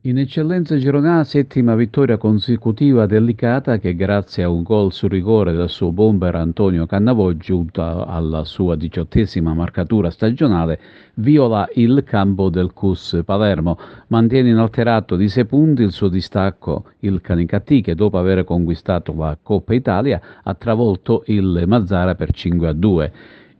In eccellenza girona, settima vittoria consecutiva del Licata che grazie a un gol su rigore del suo bomber Antonio Cannavò, giunta alla sua 18ª marcatura stagionale, viola il campo del CUS Palermo. Mantiene inalterato di 6 punti il suo distacco il Canicattì che dopo aver conquistato la Coppa Italia ha travolto il Mazzara per 5-2.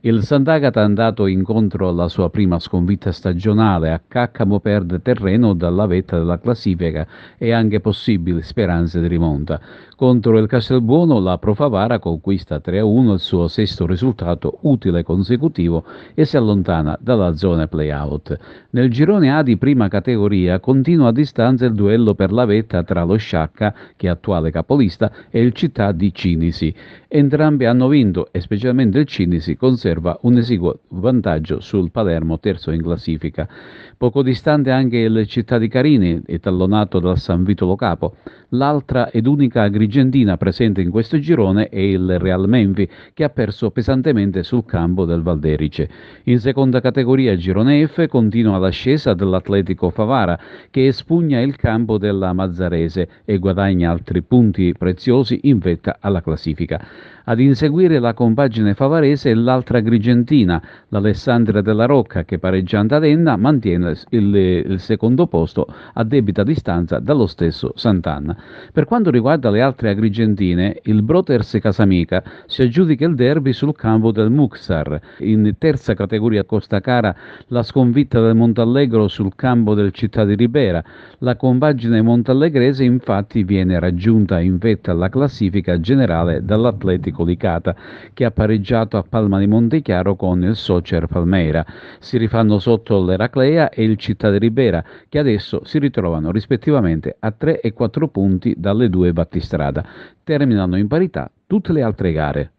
Il Sant'Agata è andato incontro alla sua prima sconfitta stagionale, a Caccamo perde terreno dalla vetta della classifica e anche possibili speranze di rimonta. Contro il Castelbuono la Profavara conquista 3-1 il suo sesto risultato utile consecutivo e si allontana dalla zona play-out. Nel girone A di prima categoria continua a distanza il duello per la vetta tra lo Sciacca, che è attuale capolista, e il Città di Cinisi. Entrambi hanno vinto e specialmente il Cinisi conserva un esiguo vantaggio sul Palermo, terzo in classifica. Poco distante anche il Città di Carini, etallonato dal San Vito Lo Capo. L'altra ed unica agrigentina presente in questo girone è il Real Menfi, che ha perso pesantemente sul campo del Valderice. In seconda categoria girone F continua l'ascesa dell'Atletico Favara, che espugna il campo della Mazzarese e guadagna altri punti preziosi in vetta alla classifica. Ad inseguire la compagine favarese è l'altra agrigentina, l'Alessandria della Rocca, che pareggiando ad Enna mantiene il secondo posto a debita distanza dallo stesso Sant'Anna. Per quanto riguarda le altre agrigentine, il Broters Casamica si aggiudica il derby sul campo del Muxar. In terza categoria Costa Cara la sconfitta del Montallegro sul campo del Città di Ribera. La compagine montallegrese infatti viene raggiunta in vetta alla classifica generale dall'Atletico Licata, che ha pareggiato a Palma di Montechiaro con il Socer Palmeira. Si rifanno sotto l'Eraclea e il Città di Ribera, che adesso si ritrovano rispettivamente a 3 e 4 punti dalle due battistrada. Terminano in parità tutte le altre gare.